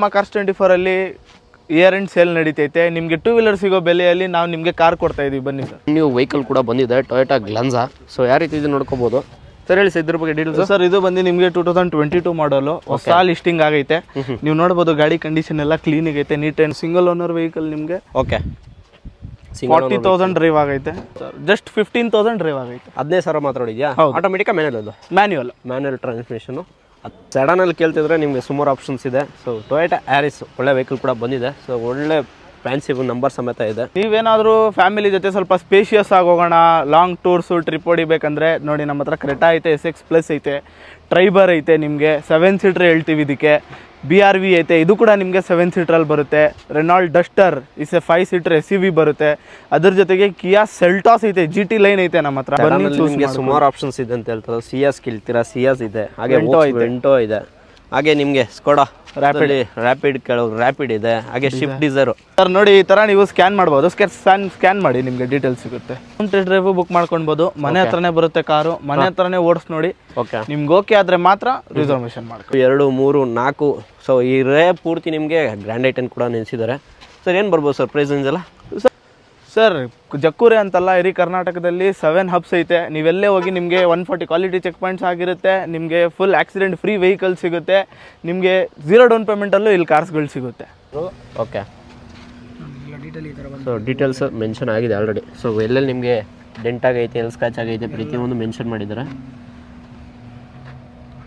ನಮ್ಮ ಕಾರ್ಸ್ 24 ಅಲ್ಲಿ year end sale ನಡೀತೈತೆ. ನಿಮಗೆ ಟೂ ವೀಲರ್ ಸಿಗೋ ಬೆಲೆಯಲ್ಲಿ ನಾವು ನಿಮಗೆ ಕಾರ್ ಕೊಡ್ತಾ ಇದೀವಿ. ಬನ್ನಿ ಸರ್. ನ್ಯೂ ವೆಹಿಕಲ್ ಕೂಡ ಬಂದಿದೆ, ಟೊಯೋಟಾ ಗ್ಲಾನ್ಸಾ. ಸೊ ಯಾವ ರೀತಿ ಇದು ನೋಡ್ಕೋಬಹುದು ಸರ್, ಹೇಳಿ ಸರ್ ಇದ್ರ ಬಗ್ಗೆ ಡೀಟೇಲ್ಸ್. ಸರ್ ಇದು ಬಂದು ನಿಮಗೆ 2022 ಮಾಡಲು ಹೊಸ ಲಿಸ್ಟಿಂಗ್ ಆಗೈತೆ. ನೀವು ನೋಡಬಹುದು ಗಾಡಿ ಕಂಡೀಷನ್ ಎಲ್ಲ ಕ್ಲೀನ್ ಆಗೈತೆ, neat and single owner vehicle. ನಿಮಗೆ ಓಕೆ 40,000 ಡ್ರೈವ್ ಆಗೈತೆ. ಜಸ್ಟ್ 15,000 ಡ್ರೈವ್ ಆಗೈತೆ. 15,000 ಮಾತ್ರ ಹೊಡಿದ್ಯಾ? Automatic manual? Manual transmission. ಸೆಡಾನಲ್ಲಿ ಕೇಳ್ತಿದ್ರೆ ನಿಮಗೆ ಸುಮಾರು ಆಪ್ಷನ್ಸ್ ಇದೆ. ಸೊ ಟೊಯೋಟಾ ಆರಿಸ್ ಒಳ್ಳೆ ವೆಹಿಕಲ್ ಕೂಡ ಬಂದಿದೆ. ಸೊ ಒಳ್ಳೆ ಫ್ಯಾನ್ಸಿ ನಂಬರ್ ಸಮೇತ ಇದೆ. ನೀವೇನಾದರೂ ಫ್ಯಾಮಿಲಿ ಜೊತೆ ಸ್ವಲ್ಪ ಸ್ಪೇಷಿಯಸ್ ಆಗಿ ಹೋಗೋಣ, ಲಾಂಗ್ ಟೂರ್ಸು ಟ್ರಿಪ್ ಹೊಡಿಬೇಕಂದ್ರೆ ನೋಡಿ ನಮ್ಮ ಹತ್ರ ಕ್ರೆಟಾ ಐತೆ, SX+ ಐತೆ, ಟ್ರೈಬರ್ ಐತೆ, ನಿಮಗೆ 7 ಸೀಟ್ರ್ ಹೇಳ್ತೀವಿ ಇದಕ್ಕೆ. BRV ಐತೆ, ಇದು ಕೂಡ ನಿಮಗೆ 7 ಸೀಟ್ರಲ್ಲಿ ಬರುತ್ತೆ. Renault Duster is A 5 seater SUV ಬರುತ್ತೆ. ಅದ್ರ ಜೊತೆಗೆ ಕಿಯಾ ಸೆಲ್ಟಾಸ್ ಐತೆ, GT ಲೈನ್ ಐತೆ ನಮ್ಮ ಹತ್ರ. ನಿಮಗೆ ಸುಮಾರು ಆಪ್ಷನ್ಸ್ ಇದೆ ಅಂತ ಹೇಳ್ತಾರೆ. ಸಿಯಾಸ್ ಕೇಳ್ತೀರಾ, ಸಿಯಾಸ್ ಇದೆ, ಹಾಗೆ ವೆಂಟೋ ಇದೆ, ಹಾಗೆ ನಿಮಗೆ ಸ್ಕೋಡಾ ರ್ಯಾಪಿಡ್ ಕೆಲವು ರ್ಯಾಪಿಡ್ ಇದೆ, ಹಾಗೆ ಶಿಫ್ಟ್ ಡಿಸೈರ್. ಸರ್ ನೋಡಿ ಈ ತರ ನೀವು ಸ್ಕ್ಯಾನ್ ಮಾಡ್ಬೋದು. ಸ್ಕ್ಯಾನ್ ಮಾಡಿ ನಿಮಗೆ ಡೀಟೇಲ್ಸ್ ಸಿಗುತ್ತೆ. ಟೆಸ್ಟ್ ಡ್ರೈವ್ ಬುಕ್ ಮಾಡ್ಕೊಳ್ಬೋದು. ಮನೆ ಹತ್ರನೇ ಬರುತ್ತೆ ಕಾರು, ಮನೆ ಹತ್ರನೇ ಓಡಿಸ್ ನೋಡಿ. ಓಕೆ, ನಿಮ್ಗೆ ಓಕೆ ಆದ್ರೆ ಮಾತ್ರ ರಿಸರ್ವೇಷನ್ ಮಾಡ್ಕೊ. 2, 3, 4. ಸೊ ಈ ರೇ ಪೂರ್ತಿ ನಿಮಗೆ ಗ್ರ್ಯಾಂಡ್ ಐಟನ್ ಕೂಡ ನಿಲ್ಲಿಸಿದ್ದಾರೆ. ಸರ್ ಏನು ಬರ್ಬೋದು ಸರ್ ಪ್ರೈಸ್ ರೇಂಜ್ ಎಲ್ಲ? ಸರ್ ಜಕ್ಕೂರೆ ಅಂತಲ್ಲ, ಇಡೀ ಕರ್ನಾಟಕದಲ್ಲಿ 7 ಹಬ್ಸ್ ಐತೆ. ನೀವೆಲ್ಲೇ ಹೋಗಿ ನಿಮಗೆ 140 ಕ್ವಾಲಿಟಿ ಚೆಕ್ ಪಾಯಿಂಟ್ಸ್ ಆಗಿರುತ್ತೆ. ನಿಮಗೆ ಫುಲ್ ಆಕ್ಸಿಡೆಂಟ್ ಫ್ರೀ ವೆಹಿಕಲ್ ಸಿಗುತ್ತೆ. ನಿಮಗೆ 0 ಡೌನ್ ಪೇಮೆಂಟಲ್ಲೂ ಇಲ್ಲಿ ಕಾರ್ಸ್ಗಳು ಸಿಗುತ್ತೆ. ಓಕೆ, ಸೊ ಡೀಟೇಲ್ಸ್ ಮೆನ್ಷನ್ ಆಗಿದೆ ಆಲ್ರೆಡಿ. ಸೊ ಎಲ್ಲೆಲ್ಲಿ ನಿಮಗೆ ಡೆಂಟ್ ಆಗೈತೆ, ಎಲ್ಲಿ ಸ್ಕ್ರಾಚ್ ಆಗೈತೆ, ಪ್ರತಿಯೊಂದು ಮೆನ್ಷನ್ ಮಾಡಿದ್ದಾರೆ,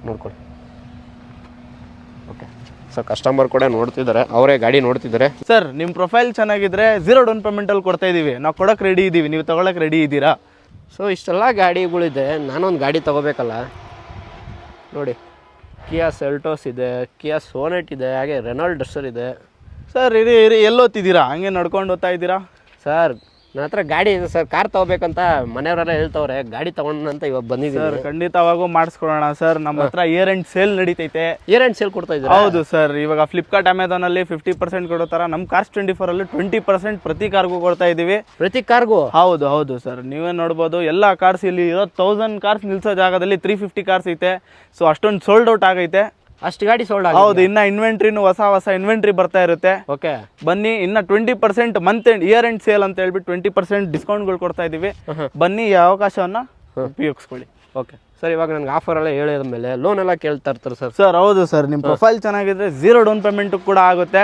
ನೋಡ್ಕೊಳ್ಳಿ. ಓಕೆ, ಸೊ ಕಸ್ಟಮರ್ ಕೂಡ ನೋಡ್ತಿದ್ದಾರೆ, ಅವರೇ ಗಾಡಿ ನೋಡ್ತಿದ್ದಾರೆ. ಸರ್ ನಿಮ್ಮ ಪ್ರೊಫೈಲ್ ಚೆನ್ನಾಗಿದ್ರೆ 0 ಡೌನ್ ಪೇಮೆಂಟಲ್ಲಿ ಕೊಡ್ತಾ ಇದ್ದೀವಿ. ನಾವು ಕೊಡೋಕೆ ರೆಡಿ ಇದ್ದೀವಿ, ನೀವು ತೊಗೊಳಕ್ಕೆ ರೆಡಿ ಇದ್ದೀರಾ? ಸೊ ಇಷ್ಟೆಲ್ಲ ಗಾಡಿಗಳಿದೆ, ನಾನೊಂದು ಗಾಡಿ ತೊಗೋಬೇಕಲ್ಲ. ನೋಡಿ, ಕಿಯಾ ಸೆಲ್ಟೋಸ್ ಇದೆ, ಕಿಯಾ ಸೋನೆಟ್ ಇದೆ, ಹಾಗೆ ರೆನಾಲ್ಡ್ ಡಸ್ಟರ್ ಇದೆ. ಸರ್ ಇರಿ ಎಲ್ಲೋತಿದ್ದೀರಾ? ಹಂಗೆ ನಡ್ಕೊಂಡು ಹೋಗ್ತಾ ಇದ್ದೀರಾ? ಸರ್ ನನ್ನ ಹತ್ರ ಗಾಡಿ ಇದೆ ಸರ್, ಕಾರ್ ತೊಗೋಬೇಕಂತ ಮನೆಯವರೆಲ್ಲ ಹೇಳ್ತವ್ರೆ. ಗಾಡಿ ತೊಗೊಂಡಂತ ಇವಾಗ ಬಂದಿದ್ದೀವಿ ಸರ್. ಖಂಡಿತವಾಗೂ ಮಾಡಿಸ್ಕೊಡೋಣ ಸರ್. ನಮ್ಮ ಹತ್ರ ಇಯರ್ ಎಂಡ್ ಸೇಲ್ ನಡೀತೈತೆ. ಇಯರ್ ಎಂಡ್ ಸೇಲ್ ಕೊಡ್ತಾ ಇದ್ದಾರೆ? ಹೌದು ಸರ್. ಇವಾಗ ಫ್ಲಿಪ್ಕಾರ್ಟ್, ಅಮೆಝಾನಲ್ಲಿ 50% ಕೊಡೋ ಥರ ನಮ್ಮ ಕಾರ್ಸ್ 24 ಅಲ್ಲಿ 20% ಪ್ರತಿ ಕಾರ್ಗೂ ಕೊಡ್ತಾ ಇದ್ದೀವಿ. ಪ್ರತಿ ಕಾರ್ಗೂ? ಹೌದು ಸರ್. ನೀವೇ ನೋಡ್ಬೋದು ಎಲ್ಲ ಕಾರ್ಸ್ ಇಲ್ಲಿ ಇರೋ 1000 ಕಾರ್ಸ್ ನಿಲ್ಸೋ ಜಾಗದಲ್ಲಿ 350 ಕಾರ್ಸ್ ಐತೆ. ಸೊ ಅಷ್ಟೊಂದು ಸೋಲ್ಡ್ ಔಟ್ ಆಗೈತೆ. ಅಷ್ಟು ಗಾಡಿ ಸೋಲ್ಡ್? ಹೌದು. ಇನ್ನ ಇನ್ವೆಂಟ್ರಿನೂ ಹೊಸ ಇನ್ವೆಂಟ್ರಿ ಬರ್ತಾ ಇರುತ್ತೆ. ಓಕೆ, ಬನ್ನಿ. ಇನ್ನ 20% month end year end sale ಅಂತ ಹೇಳ್ಬಿಟ್ಟು 20% ಡಿಸ್ಕೌಂಟ್ಗಳು ಕೊಡ್ತಾ ಇದೀವಿ. ಬನ್ನಿ, ಈ ಅವಕಾಶವನ್ನ ಉಪಯೋಗಿಸ್ಕೊಳ್ಳಿ. ಓಕೆ ಸರ್, ಇವಾಗ ನನಗೆ ಆಫರ್ ಎಲ್ಲ ಹೇಳಿದ ಮೇಲೆ ಲೋನ್ ಎಲ್ಲ ಕೇಳ್ತಾ ಇರ್ತಾರೆ ಸರ್? ಸರ್ ಹೌದು ಸರ್. ನಿಮ್ಮ ಪ್ರೊಫೈಲ್ ಚೆನ್ನಾಗಿದ್ರೆ 0 ಡೌನ್ ಪೇಮೆಂಟ್ ಕೂಡ ಆಗುತ್ತೆ.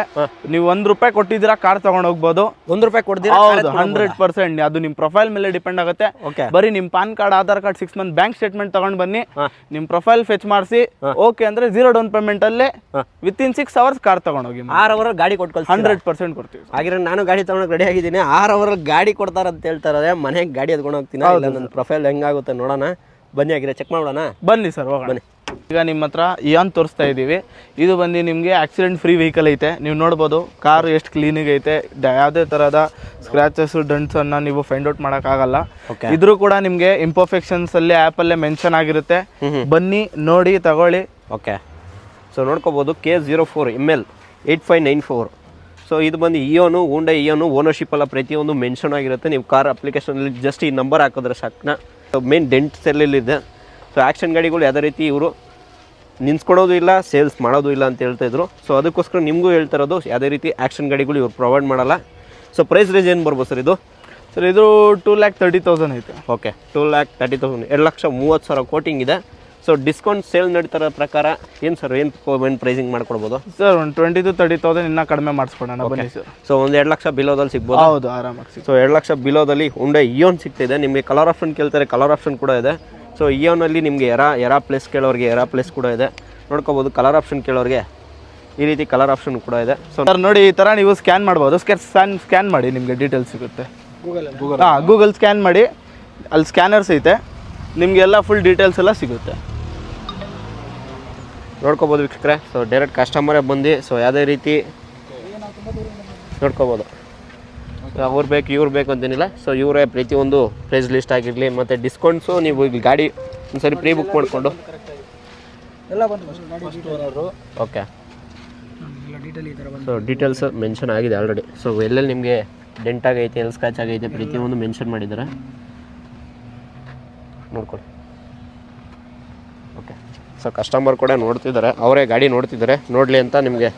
ನೀವು ₹1 ಕೊಟ್ಟಿದ್ದೀರಾ, ಕಾರ್ ತಗೊಂಡು ಹೋಗ್ಬೋದು. ₹1 ಕೊಡ್ತೀರಾ? ಹೌದು, 100%. ಅದು ನಿಮ್ಮ ಪ್ರೊಫೈಲ್ ಮೇಲೆ ಡಿಪೆಂಡ್ ಆಗುತ್ತೆ. ಬರೀ ನಿಮ್ಮ PAN card, Aadhaar card, 6 month bank statement ತಗೊಂಡು ಬನ್ನಿ. ನಿಮ್ಮ ಪ್ರೊಫೈಲ್ ಫೆಚ್ ಮಾಡಿಸಿ, ಓಕೆ ಅಂದ್ರೆ 0 ಡೌನ್ ಪೇಮೆಂಟ್ ಅಲ್ಲೇ ವಿತಿನ್ 6 ಅವರ್ಸ್ ಕಾರ್ ತಗೊಂಡೋಗಿ. 6 ಅವರ್ ಗಾಡಿ ಕೊಟ್ಟು 100% ಕೊಡ್ತೀವಿ. ಹಾಗಿದ್ರೆ ನಾನು ಗಾಡಿ ತಗೊಂಡು ರೆಡಿ ಆಗಿದ್ದೀನಿ. 6 ಅವರ್ ಗಾಡಿ ಕೊಡ್ತಾರೆ ಅಂತ ಹೇಳ್ತಾರೆ. ಮನೆಗೆ ಗಾಡಿ ಎತ್ಕೊಂಡು ಹೋಗ್ತೀನಿ. ನನ್ನ ಪ್ರೊಫೈಲ್ ಹೆಂಗಾಗುತ್ತೆ ನೋಡೋಣ. ಬನ್ನಿ, ಆಗಿದ್ರೆ ಚೆಕ್ ಮಾಡೋಣ. ಬನ್ನಿ ಸರ್, ಹೋಗೋಣ. ಬನ್ನಿ. ಈಗ ನಿಮ್ಮ ಹತ್ರ ಇಯಾನ್ ತೋರಿಸ್ತಾ ಇದ್ದೀವಿ. ಇದು ಬಂದು ನಿಮಗೆ ಆಕ್ಸಿಡೆಂಟ್ ಫ್ರೀ ವೆಹಿಕಲ್ ಐತೆ. ನೀವು ನೋಡ್ಬೋದು ಕಾರ್ ಎಷ್ಟು ಕ್ಲೀನಿಗೆ ಐತೆ. ಯಾವುದೇ ಥರದ ಸ್ಕ್ರಾಚಸ್, ಡಂಟ್ಸನ್ನು ನೀವು ಫೈಂಡ್ ಔಟ್ ಮಾಡೋಕ್ಕಾಗಲ್ಲ. ಇದ್ರೂ ಕೂಡ ನಿಮಗೆ ಇಂಪರ್ಫೆಕ್ಷನ್ಸ್ ಅಲ್ಲಿ ಆ್ಯಪಲ್ಲೇ ಮೆನ್ಷನ್ ಆಗಿರುತ್ತೆ. ಬನ್ನಿ, ನೋಡಿ, ತಗೊಳ್ಳಿ. ಓಕೆ, ಸೊ ನೋಡ್ಕೋಬೋದು. K04 ML 8594. ಸೊ ಇದು ಬಂದು ಇಯೋನು, ಹೋಂಡಾ ಇಯೋನು. ಓನರ್ಶಿಪ್ ಎಲ್ಲ ಪ್ರತಿಯೊಂದು ಮೆನ್ಷನ್ ಆಗಿರುತ್ತೆ. ನೀವು ಕಾರ್ ಅಪ್ಲಿಕೇಶನಲ್ಲಿ ಜಸ್ಟ್ ಈ ನಂಬರ್ ಹಾಕಿದ್ರೆ ಸಾಕನ. ಮೇನ್ ಡೆಂಟ್ಸ್ ಎಲ್ಲೆಲ್ಲಿದೆ. ಸೊ ಆ್ಯಕ್ಷನ್ ಗಾಡಿಗಳು ಯಾವುದೇ ರೀತಿ ಇವರು ನಿನ್ಸ್ಕೊಡೋದು ಇಲ್ಲ, ಸೇಲ್ಸ್ ಮಾಡೋದು ಇಲ್ಲ ಅಂತ ಹೇಳ್ತಾಯಿದ್ರು. ಸೊ ಅದಕ್ಕೋಸ್ಕರ ನಿಮಗೂ ಹೇಳ್ತಾ ಇರೋದು, ಯಾವುದೇ ರೀತಿ ಆ್ಯಕ್ಷನ್ ಗಾಡಿಗಳು ಇವ್ರು ಪ್ರೊವೈಡ್ ಮಾಡಲ್ಲ. ಸೊ ಪ್ರೈಸ್ ರೇಂಜ್ ಏನು ಬರ್ಬೋದು ಸರ್ ಇದು? ಸರ್ ಇದು 2,30,000 ಐತೆ. ಓಕೆ, 2,30,000, 2,30,000 ಕೋಟಿಂಗ್ ಇದೆ. ಸೊ ಡಿಸ್ಕೌಂಟ್ ಸೇಲ್ ನಡೀತಾರ ಪ್ರಕಾರ ಏನು ಸರ್, ಏನು ಪ್ರೈಸಿಂಗ್ ಮಾಡ್ಕೊಡ್ಬೋದು ಸರ್? ಒಂದು 20,000 to 30,000 ಇನ್ನೂ ಕಡಿಮೆ ಮಾಡಿಸ್ಕೊಡೋಣ ಬನ್ನಿ ಸರ್. ಸೊ ಒಂದು 2,00,000 ಬಿಲೋದಲ್ಲಿ ಸಿಗ್ಬೋದು? ಹೌದು, ಆರಾಮಾಗಿ. ಸೊ 2,00,000 ಬಿಲೋದಲ್ಲಿ ಹೋಂಡಾ ಇಯೋನ್ ಸಿಗ್ತಿದೆ. ನಿಮಗೆ ಕಲರ್ ಆಪ್ಷನ್ ಕೇಳ್ತಾರೆ, ಕಲರ್ ಆಪ್ಷನ್ ಕೂಡ ಇದೆ. ಸೊ ಇಯೋನಲ್ಲಿ ನಿಮಗೆ ಎರಾ ಪ್ಲೇಸ್ ಕೇಳೋರಿಗೆ ಎರಾ ಪ್ಲೇಸ್ ಕೂಡ ಇದೆ. ನೋಡ್ಕೋಬೋದು. ಕಲರ್ ಆಪ್ಷನ್ ಕೇಳೋರಿಗೆ ಈ ರೀತಿ ಕಲರ್ ಆಪ್ಷನ್ ಕೂಡ ಇದೆ. ಸೊ ಸರ್ ನೋಡಿ, ಈ ಥರ ನೀವು ಸ್ಕ್ಯಾನ್ ಮಾಡ್ಬೋದು. ಸ್ಕ್ಯಾನ್ ಮಾಡಿ, ನಿಮಗೆ ಡೀಟೇಲ್ಸ್ ಸಿಗುತ್ತೆ. ಗೂಗಲ್ ಸ್ಕ್ಯಾನ್ ಮಾಡಿ, ಅಲ್ಲಿ ಸ್ಕ್ಯಾನರ್ಸ್ ಐತೆ. ನಿಮಗೆಲ್ಲ ಫುಲ್ ಡೀಟೇಲ್ಸ್ ಎಲ್ಲ ಸಿಗುತ್ತೆ. ನೋಡ್ಕೋಬೋದು ವೀಕ್ಷಕರೇ. ಸೊ ಡೈರೆಕ್ಟ್ ಕಸ್ಟಮರೇ ಬಂದು ಸೊ ಯಾವುದೇ ರೀತಿ ನೋಡ್ಕೋಬೋದು. ಅವ್ರು ಬೇಕು ಇವ್ರು ಬೇಕು ಅಂತೇನಿಲ್ಲ. ಸೊ ಇವರೇ ಪ್ರತಿಯೊಂದು ಪ್ರೈಸ್ ಲಿಸ್ಟ್ ಆಗಿರಲಿ ಮತ್ತು ಡಿಸ್ಕೌಂಟ್ಸು ನೀವು ಇಲ್ಲಿ ಗಾಡಿ ಒಂದು ಸರಿ ಪ್ರೀ ಬುಕ್ ಮಾಡಿಕೊಂಡು ಓಕೆ. ಸೊ ಡೀಟೇಲ್ಸ್ ಮೆನ್ಷನ್ ಆಗಿದೆ ಆಲ್ರೆಡಿ. ಸೊ ಎಲ್ಲೆಲ್ಲಿ ನಿಮಗೆ ಡೆಂಟ್ ಆಗೈತೆ, ಎಲ್ಲಿ ಸ್ಕ್ರಾಚ್ ಆಗೈತೆ, ಪ್ರತಿಯೊಂದು ಮೆನ್ಷನ್ ಮಾಡಿದ್ದಾರೆ, ನೋಡ್ಕೊಳ್ಳಿ. ಓಕೆ, ಸೊ ಕಸ್ಟಮರ್ ಕೂಡ ನೋಡ್ತಿದ್ದಾರೆ, ಅವರೇ ಗಾಡಿ ನೋಡ್ತಿದ್ದಾರೆ. ನೋಡಲಿ ಅಂತ ನಿಮಗೆ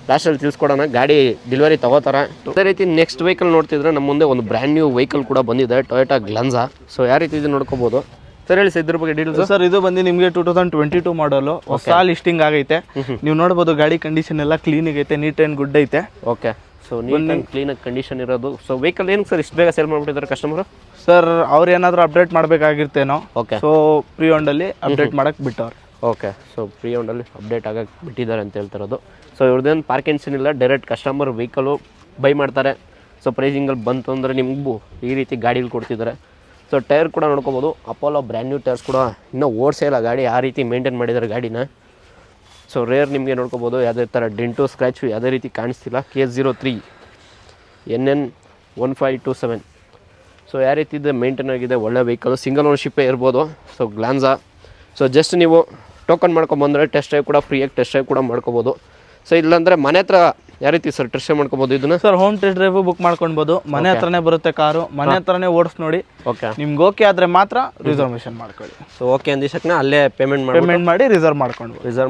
ಲಾಸ್ಟಲ್ಲಿ ತಿಳಿಸ್ಕೊಡೋಣ, ಗಾಡಿ ಡೆಲಿವರಿ ತಗೋತಾರೆ. ಅದೇ ರೀತಿ ನೆಕ್ಸ್ಟ್ ವೆಹಿಕಲ್ ನೋಡ್ತಿದ್ರೆ ನಮ್ಮ ಮುಂದೆ ಒಂದು ಬ್ರ್ಯಾಂಡ್ ನ್ಯೂ ವೆಹಿಕಲ್ ಕೂಡ ಬಂದಿದೆ, ಟೊಯೋಟಾ ಗ್ಲಾನ್ಸಾ. ಸೊ ಯಾವ ರೀತಿ ಇದು ನೋಡ್ಕೋಬೋದು ಸರ್, ಹೇಳಿ ಸರ್ ಇದ್ರ ಬಗ್ಗೆ ಡೀಟೇಲ್ಸ್. ಸರ್ ಇದು ಬಂದು ನಿಮಗೆ 2022 ಮಾಡಲು ಹೊಸ ಲಿಸ್ಟಿಂಗ್ ಆಗೈತೆ. ನೀವು ನೋಡ್ಬೋದು ಗಾಡಿ ಕಂಡೀಷನ್ ಎಲ್ಲ ಕ್ಲೀನ್ ಆಗೈತೆ, ನೀಟ್ ಆ್ಯಂಡ್ ಗುಡ್ ಐತೆ. ಓಕೆ, ಸೊ ನೀಟ್ ಆ್ಯಂಡ್ ಕ್ಲೀನಾಗಿ ಕಂಡೀಷನ್ ಇರೋದು. ಸೊ ವೆಹಿಕಲ್ ಏನಕ್ಕೆ ಸರ್ ಇಷ್ಟು ಬೇಗ ಸೇಲ್ ಮಾಡಿಬಿಟ್ಟಿದ್ದಾರೆ ಕಸ್ಟಮರು? ಸರ್ ಅವ್ರು ಏನಾದರೂ ಅಪ್ಡೇಟ್ ಮಾಡಬೇಕಾಗಿರ್ತೇನೋ, ಓಕೆ. ಸೊ ಪ್ರೀ ಓಂಡಲ್ಲಿ ಅಪ್ಡೇಟ್ ಮಾಡಕ್ಕೆ ಬಿಟ್ಟವ್ರೆ. ಓಕೆ, ಸೊ ಪ್ರೀ ಓಂಡಲ್ಲಿ ಅಪ್ಡೇಟ್ ಆಗಕ್ಕೆ ಬಿಟ್ಟಿದ್ದಾರೆ ಅಂತ ಹೇಳ್ತಿರೋದು. ಸೊ ಇವ್ರದ್ದೇನು ಪಾರ್ಕಿಂಗ್ಸ್ ಇಲ್ಲ, ಡೈರೆಕ್ಟ್ ಕಸ್ಟಮರ್ ವೆಹಿಕಲು ಬೈ ಮಾಡ್ತಾರೆ. ಸೊ ಪ್ರೈಸಿಂಗಲ್ಲಿ ಬಂತು ಅಂದರೆ ನಿಮಗೂ ಈ ರೀತಿ ಗಾಡಿಗಳು ಕೊಡ್ತಿದ್ದಾರೆ. ಸೊ ಟೈರ್ ಕೂಡ ನೋಡ್ಕೋಬೋದು, ಅಪೋಲೋ ಬ್ರ್ಯಾಂಡ್ ನ್ಯೂ ಟೈರ್ಸ್ ಕೂಡ ಇನ್ನೂ ಓಡಿಸೇ ಇಲ್ಲ ಗಾಡಿ, ಆ ರೀತಿ ಮೇಂಟೈನ್ ಮಾಡಿದ್ದಾರೆ ಗಾಡಿನ. ಸೊ ರೇರ್ ನಿಮಗೆ ನೋಡ್ಕೋಬೋದು, ಯಾವುದೇ ಥರ ಡೆಂಟು ಸ್ಕ್ರ್ಯಾಚು ಯಾವುದೇ ರೀತಿ ಕಾಣಿಸ್ತಿಲ್ಲ. K03 NN 1527. ಸೊ ಯಾವ ರೀತಿ ಇದೆ ಮೇಂಟೈನ್ ಆಗಿದೆ, ಒಳ್ಳೆ ವೆಹಿಕಲ್, ಸಿಂಗಲ್ ಓನರ್ಶಿಪ್ಪೇ ಇರ್ಬೋದು. So Glanza. ಸೊ ಜಸ್ಟ್ ನೀವು ಟೋಕನ್ ಮಾಡ್ಕೊಂಬಂದರೆ ಟೆಸ್ಟ್ ಡ್ರೈವ್ ಕೂಡ ಫ್ರೀಯಾಗಿ ಟೆಸ್ಟ್ ಡ್ರೈವ್ ಕೂಡ ಮಾಡ್ಕೋಬೋದು. ಸೊ ಇಲ್ಲಾಂದರೆ ಮನೆ ಹತ್ರ ಯಾವ ರೀತಿ ಸರ್ ಟೆಸ್ಟ್ ಡ್ರೈವ್ ಮಾಡ್ಕೋಬೋದು ಇದನ್ನ? Sir home test drive book ಮಾಡ್ಕೊಳ್ಬೋದು, ಮನೆ ಹತ್ರನೇ ಬರುತ್ತೆ ಕಾರು, ಮನೆ ಹತ್ರನೇ ಓಡಿಸ್ ನೋಡಿ. ಓಕೆ, ನಿಮ್ಗೆ ಓಕೆ ಆದರೆ ಮಾತ್ರ ರಿಸರ್ವೇಷನ್ ಮಾಡ್ಕೊಳ್ಳಿ. ಸೊ ಓಕೆ ಅಂದಿಸಕ್ನ ಅಲ್ಲೇ ಪೇಮೆಂಟ್ ಮಾಡಿ ರಿಸರ್ವ್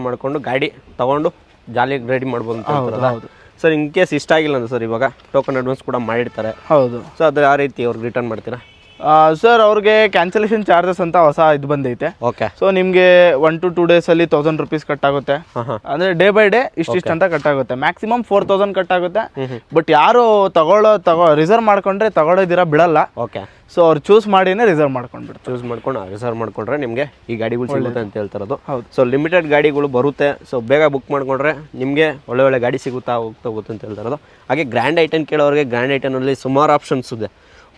ಮಾಡ್ಕೊಂಡು ಗಾಡಿ ತೊಗೊಂಡು ಜಾಲಿಯಾಗಿ ರೆಡಿ ಮಾಡ್ಬೋದು ಅಂತ ಹೇಳ್ತಾರಲ್ಲ. ಹೌದು ಸರ್ ಇನ್ ಕೇಸ್ ಇಷ್ಟ ಆಗಿಲ್ಲ ಅಂದ್ರೆ ಸರ್ ಇವಾಗ ಟೋಕನ್ ಅಡ್ವಾನ್ಸ್ ಕೂಡ ಮಾಡಿರ್ತಾರೆ. ಹೌದು. ಸೊ ಅದು ಯಾವ ರೀತಿ ಅವ್ರಿಗೆ ರಿಟರ್ನ್ ಮಾಡ್ತೀರಾ? ಸರ್ ಅವ್ರಿಗೆ ಕ್ಯಾನ್ಸಲೇಷನ್ ಚಾರ್ಜಸ್ ಅಂತ ಹೊಸ ಇದು ಬಂದೈತೆ. ಓಕೆ, ಸೊ ನಿಮಗೆ 1 to 2 days ಅಲ್ಲಿ 1000 rupees ಕಟ್ ಆಗುತ್ತೆ. ಅಂದ್ರೆ ಡೇ ಬೈ ಡೇ ಇಷ್ಟಿಷ್ಟು ಅಂತ ಕಟ್ ಆಗುತ್ತೆ. ಮ್ಯಾಕ್ಸಿಮಮ್ 4000 ಕಟ್ ಆಗುತ್ತೆ. ಬಟ್ ಯಾರು ರಿಸರ್ವ್ ಮಾಡ್ಕೊಂಡ್ರೆ ತಗೊಳ್ಳೋದಿರ ಬಿಡಲ್ಲ. ಓಕೆ, ಸೊ ಅವ್ರು ಚೂಸ್ ಮಾಡಿನೇ ರಿಸರ್ವ್ ಮಾಡ್ಕೊಂಡ್ಬಿಡ್ತಾರೆ. ರಿಸರ್ವ್ ಮಾಡ್ಕೊಂಡ್ರೆ ನಿಮಗೆ ಈ ಗಾಡಿಗಳು ಸಿಗುತ್ತೆ ಅಂತ ಹೇಳ್ತಾರದು. ಹೌದು. ಸೊ ಲಿಮಿಟೆಡ್ ಗಾಡಿಗಳು ಬರುತ್ತೆ. ಸೊ ಬೇಗ ಬುಕ್ ಮಾಡ್ಕೊಂಡ್ರೆ ನಿಮಗೆ ಒಳ್ಳೆ ಗಾಡಿ ಸಿಗುತ್ತಾ ಹೋಗುತ್ತೆ ಅಂತ ಹೇಳ್ತಾರದು. ಹಾಗೆ ಗ್ರ್ಯಾಂಡ್ ಐಟನ್ ಕೇಳೋರಿಗೆ ಗ್ರ್ಯಾಂಡ್ ಐಟನಲ್ಲಿ ಸುಮಾರು ಆಪ್ಷನ್ಸ್ ಇದೆ,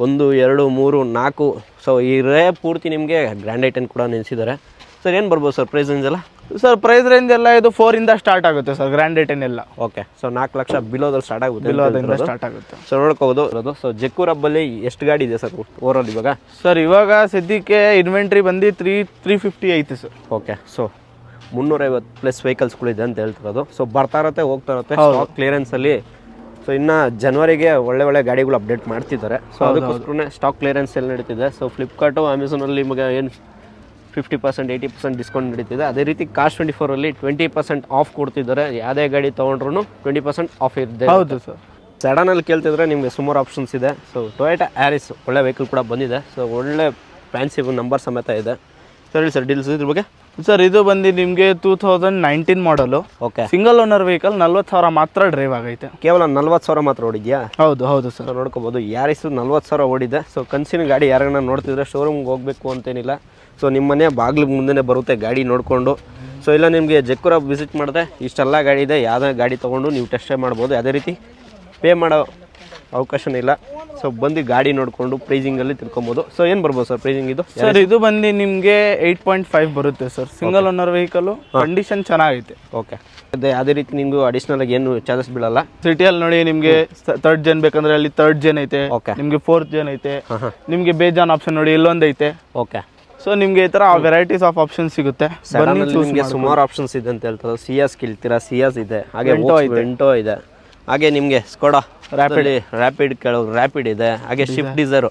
1, 2, 3, 4. ಸೊ ಈ ಪೂರ್ತಿ ನಿಮಗೆ ಗ್ರ್ಯಾಂಡ್ ಐಟನ್ ಕೂಡ ನೆನೆಸಿದ್ದಾರೆ. ಸರ್ ಏನು ಬರ್ಬೋದು ಸರ್ ಪ್ರೈಸ್ ರೇಂಜ್ ಎಲ್ಲ? ಸರ್ ಪ್ರೈಸ್ ರೇಂಜ್ ಎಲ್ಲ ಇದು 4 ಇಂದ ಸ್ಟಾರ್ಟ್ ಆಗುತ್ತೆ ಸರ್, ಗ್ರ್ಯಾಂಡ್ ಐಟನ್ ಎಲ್ಲ. ಓಕೆ, ಸೊ 4 ಲಕ್ಷ ಬಿಲೋದಲ್ಲಿ ಸ್ಟಾರ್ಟ್ ಆಗುತ್ತೆ. ಸ್ಟಾರ್ಟ್ ಆಗುತ್ತೆ. ಸೊ ನೋಡ್ಕೋಬೋದು. ಸೊ ಜೆಕ್ಕೂರ್ ಹಬ್ಬಲ್ಲಿ ಎಷ್ಟು ಗಾಡಿ ಇದೆ ಸರ್ ಓವರಾಲ್ ಇವಾಗ? ಸರ್ ಇವಾಗ ಸದ್ಯಕ್ಕೆ ಇನ್ವೆಂಟ್ರಿ ಬಂದು 350 ಐತೆ ಸರ್. ಓಕೆ, ಸೊ 350+ ವೆಹಿಕಲ್ಸ್ಗಳಿದೆ ಅಂತ ಹೇಳ್ತಿರೋದು. ಸೊ ಬರ್ತಾ ಇರುತ್ತೆ ಹೋಗ್ತಾ ಇರುತ್ತೆ ಸ್ಟಾಕ್ ಕ್ಲಿಯರೆನ್ಸಲ್ಲಿ. ಸೊ ಇನ್ನು ಜನವರಿಗೆ ಒಳ್ಳೆ ಗಾಡಿಗಳು ಅಪ್ಡೇಟ್ ಮಾಡ್ತಿದ್ದಾರೆ. ಸೊ ಅದಕ್ಕೋಸ್ಕರನೇ ಸ್ಟಾಕ್ ಕ್ಲಿಯರೆನ್ಸ್ ಎಲ್ಲ ನಡೀತಿದೆ. ಸೊ ಫ್ಲಿಪ್ಕಾರ್ಟು ಅಮೆಝಾನಲ್ಲಿ ನಿಮಗೆ ಏನು 50%, 80% ಡಿಸ್ಕೌಂಟ್ ನಡೀತಿದೆ. ಅದೇ ರೀತಿ Cars24 20% ಆಫ್ ಕೊಡ್ತಿದ್ದಾರೆ. ಯಾವುದೇ ಗಾಡಿ ತೊಗೊಂಡ್ರು 20% ಆಫ್ ಇದೆ. ಹೌದು ಸರ್. ಸಡನಲ್ಲಿ ಕೇಳ್ತಿದ್ರೆ ನಿಮಗೆ ಸುಮಾರು ಆಪ್ಷನ್ಸ್ ಇದೆ. ಸೊ ಟೊಯೋಟಾ ಆರಿಸ್ ಒಳ್ಳೆ ವೆಹಿಕಲ್ ಕೂಡ ಬಂದಿದೆ. ಸೊ ಒಳ್ಳೆ ಫ್ಯಾನ್ಸಿ ನಂಬರ್ ಸಮೇತ ಇದೆ. ಸರಿ ಸರ್ ಡೀಲ್ಸ್ ಇದ್ರ ಬಗ್ಗೆ? ಸರ್ ಇದು ಬಂದು ನಿಮಗೆ 2019 ಮಾಡಲು. ಓಕೆ, ಸಿಂಗಲ್ ಓನರ್ ವೆಹಿಕಲ್ 40,000 ಮಾತ್ರ ಡ್ರೈವ್ ಆಗೈತೆ. ಕೇವಲ 40,000 ಮಾತ್ರ ಓಡಿದ್ಯಾ? ಹೌದು ಸರ್. ನೋಡ್ಕೋಬೋದು, ಯಾರಿಸು 40,000 ಓಡಿದೆ. ಸೊ ಕನ್ಸಿನ ಗಾಡಿ ಯಾರನ್ನ ನೋಡ್ತಿದ್ರೆ ಶೋರೂಮ್ಗೆ ಹೋಗಬೇಕು ಅಂತೇನಿಲ್ಲ. ಸೊ ನಿಮ್ಮ ಮನೆ ಬಾಗಿಲು ಮುಂದೆ ಬರುತ್ತೆ ಗಾಡಿ ನೋಡಿಕೊಂಡು. ಸೊ ಇಲ್ಲ ನಿಮಗೆ ಜೆಕ್ಕೂರ ವಿಸಿಟ್ ಮಾಡಿದ್ರೆ ಇಷ್ಟೆಲ್ಲ ಗಾಡಿ ಇದೆ, ಯಾವುದೇ ಗಾಡಿ ತೊಗೊಂಡು ನೀವು ಟೆಸ್ಟ್ ಡ್ರೈವ್ ಮಾಡ್ಬೋದು. ಯಾವುದೇ ರೀತಿ ಪೇ ಮಾಡೋ ಅವಕಾಶನೇ ಇಲ್ಲ. ಸೊ ಬಂದು ಗಾಡಿ ನೋಡಿಕೊಂಡು ಪ್ರೈಸಿಂಗಲ್ಲಿ ತಿಳ್ಕೊಬೋದು. ಸೊ ಏನು ಬರ್ಬೋದು ಸರ್ ಪ್ರೈಸಿಂಗ್ ಇದು? ಸರ್ ಇದು ಬಂದು ನಿಮಗೆ 8.5 ಬರುತ್ತೆ sir. Single owner vehicle, condition ಚೆನ್ನಾಗೈತೆ. ಓಕೆ, ಅದೇ ಯಾವುದೇ ರೀತಿ ನಿಮಗೂ ಅಡಿಷ್ನಲ್ ಆಗಿ ಏನು ಚಾರ್ಜಸ್ ಬೀಳಲ್ಲ. ಸಿಟಿಯಲ್ಲಿ ನೋಡಿ ನಿಮಗೆ 3rd gen ಬೇಕಂದ್ರೆ ಅಲ್ಲಿ 3rd gen ಐತೆ. ಓಕೆ, ನಿಮಗೆ 4th gen ಐತೆ. ನಿಮಗೆ ಬೇಜಾನ್ ಆಪ್ಷನ್ ನೋಡಿ ಇಲ್ಲೊಂದು ಐತೆ. ಓಕೆ, ಸೊ ನಿಮಗೆ ಈ ಥರ ವೆರೈಟೀಸ್ ಆಫ್ ಆಪ್ಷನ್ ಸಿಗುತ್ತೆ. ನಿಮಗೆ ಸುಮಾರು ಆಪ್ಷನ್ಸ್ ಇದೆ ಅಂತ ಹೇಳ್ತಾರೆ. ಸಿಯಾಸ್ ಕೇಳ್ತೀರಾ, ಸಿಯಾಸ್ ಇದೆ. ಹಾಗೆ ವೆಂಟೋ ಇದೆ. ಹಾಗೆ ನಿಮಗೆ ಸ್ಕೋಡಾ ರ್ಯಾಪಿಡ್ ಕೇಳೋರು ರ್ಯಾಪಿಡ್ ಇದೆ. ಹಾಗೆ Swift Dzire.